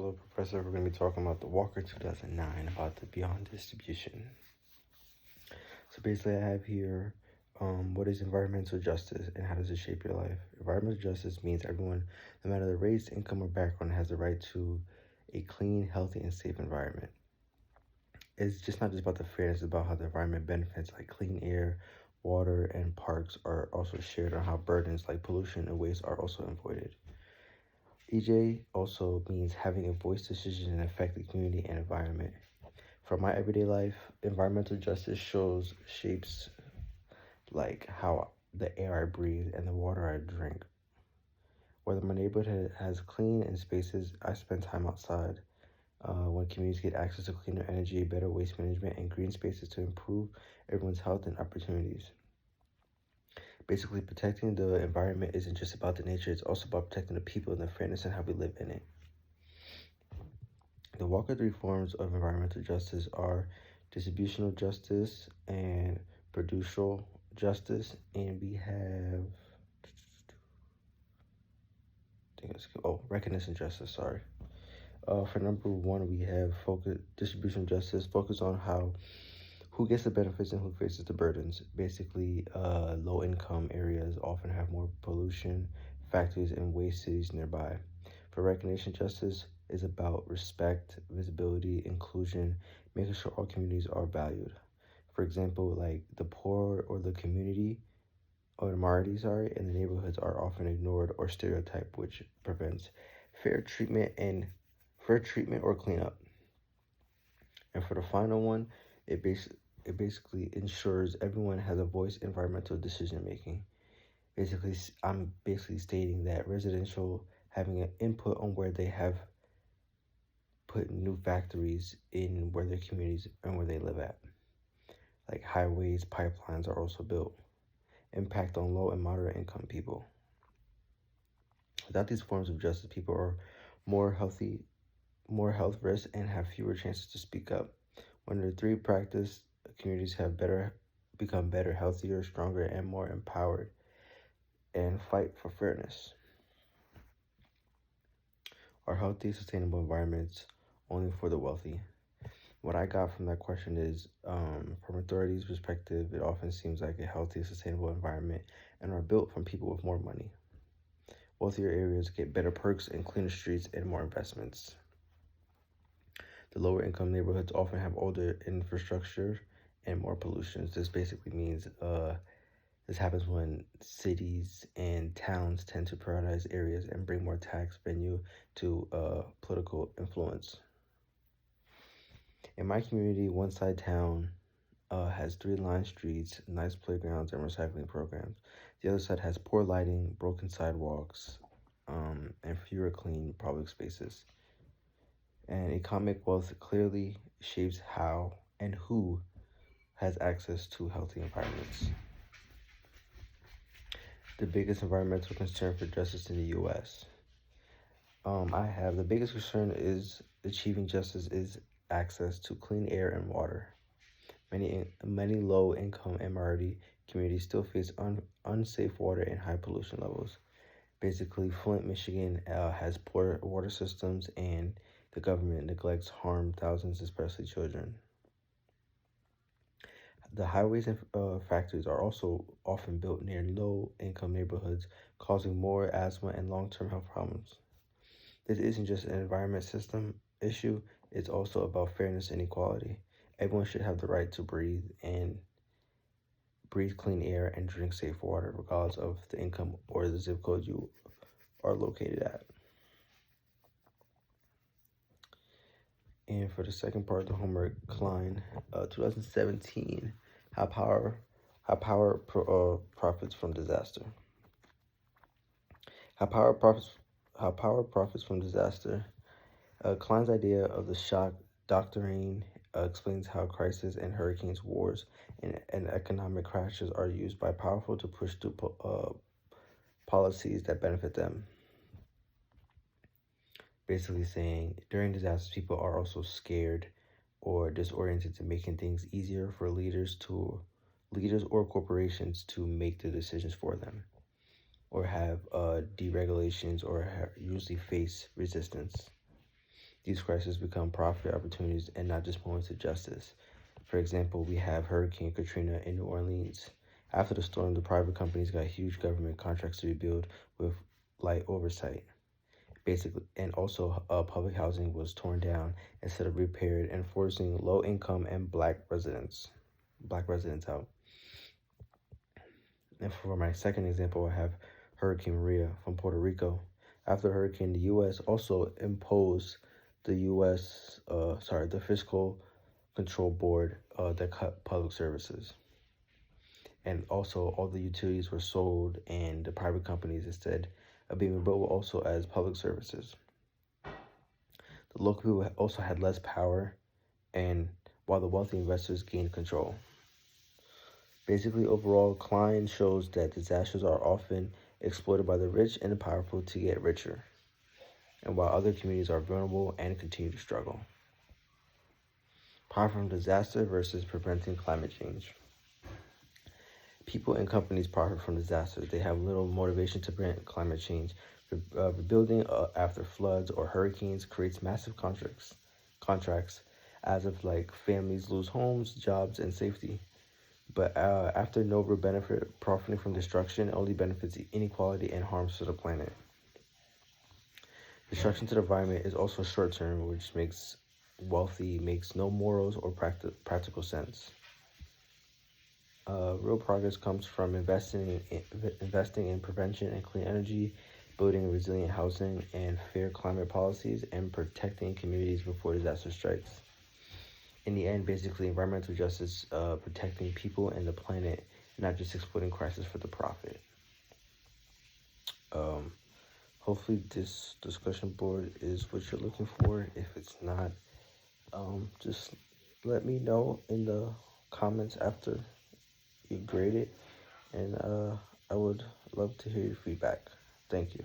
Hello, Professor. We're going to be talking about the Walker 2009 about the Beyond distribution. So basically, I have here what is environmental justice and how does it shape your life? Environmental justice means everyone, no matter their race, income, or background, has the right to a clean, healthy, and safe environment. It's just not just about the fairness, it's about how the environment benefits, like clean air, water, and parks are also shared, on how burdens like pollution and waste are also avoided. EJ also means having a voice, decision, and affect the community and environment. From my everyday life, environmental justice shapes like how the air I breathe and the water I drink. Whether my neighborhood has clean and spaces, I spend time outside. When communities get access to cleaner energy, better waste management, and green spaces to improve everyone's health and opportunities. Basically, protecting the environment isn't just about the nature, it's also about protecting the people and the fairness and how we live in it. The Walker 3 forms of environmental justice are distributional justice and producial justice, and we have recognition justice. Sorry. For number one, we have distribution justice, focus on who gets the benefits and who faces the burdens. Basically, low income areas often have more pollution, factories, and waste cities nearby. For recognition justice is about respect, visibility, inclusion, making sure all communities are valued. For example, like the poor or the community or the minority, in the neighborhoods are often ignored or stereotyped, which prevents fair treatment and fair treatment or cleanup. And for the final one, it basically ensures everyone has a voice in environmental decision making. Basically, I'm basically stating that residential having an input on where they have put new factories in where their communities and where they live at. Like highways, pipelines are also built. Impact on low and moderate income people. Without these forms of justice, people are more health risks, and have fewer chances to speak up. When the three practice, communities have become better, healthier, stronger, and more empowered, and fight for fairness. Are healthy, sustainable environments only for the wealthy? What I got from that question is, from authorities' perspective, it often seems like a healthy, sustainable environment and are built from people with more money. Wealthier areas get better perks and cleaner streets and more investments. The lower income neighborhoods often have older infrastructure and more pollution. This basically means this happens when cities and towns tend to prioritize areas and bring more tax revenue to political influence. In my community, one side town has 3 lined streets, nice playgrounds, and recycling programs. The other side has poor lighting, broken sidewalks, and fewer clean public spaces. And economic wealth clearly shapes how and who has access to healthy environments. The biggest environmental concern for justice in the U.S. The biggest concern is achieving justice is access to clean air and water. Many low-income and minority communities still face unsafe water and high pollution levels. Basically, Flint, Michigan has poor water systems, and the government neglects harm thousands, especially children. The highways and factories are also often built near low-income neighborhoods, causing more asthma and long-term health problems. This isn't just an environment system issue, it's also about fairness and equality. Everyone should have the right to breathe clean air and drink safe water, regardless of the income or the zip code you are located at. And for the second part of the homework, Klein, 2017, how power profits from disaster. How power profits from disaster. Klein's idea of the shock doctrine explains how crises and hurricanes, wars, and economic crashes are used by powerful to push through policies that benefit them. Basically saying during disasters, people are also scared or disoriented to making things easier for leaders or corporations to make the decisions for them, or have deregulations, or usually face resistance. These crises become profit opportunities and not just moments of justice. For example, we have Hurricane Katrina in New Orleans. After the storm, the private companies got huge government contracts to rebuild with light oversight. Basically, and also public housing was torn down instead of repaired and forcing low income and black residents out. And for my second example, I have Hurricane Maria from Puerto Rico. After the hurricane, the U.S. also imposed the Fiscal Control Board that cut public services. And also, all the utilities were sold, and the private companies instead of being rebuilt also as public services. The local people also had less power, and while the wealthy investors gained control. Basically, overall, Klein shows that disasters are often exploited by the rich and the powerful to get richer, and while other communities are vulnerable and continue to struggle. Profit from disaster versus preventing climate change. People and companies profit from disasters. They have little motivation to prevent climate change. Rebuilding after floods or hurricanes creates massive contracts as if like families lose homes, jobs, and safety. But after no real benefit, profiting from destruction only benefits inequality and harms to the planet. Destruction to the environment is also short term, which makes no morals or practical sense. Real progress comes from investing in prevention and clean energy, building resilient housing and fair climate policies, and protecting communities before disaster strikes. In the end, basically, environmental justice, protecting people and the planet, not just exploiting crisis for the profit. Hopefully this discussion board is what you're looking for. If it's not, just let me know in the comments after you grade it, and I would love to hear your feedback. Thank you.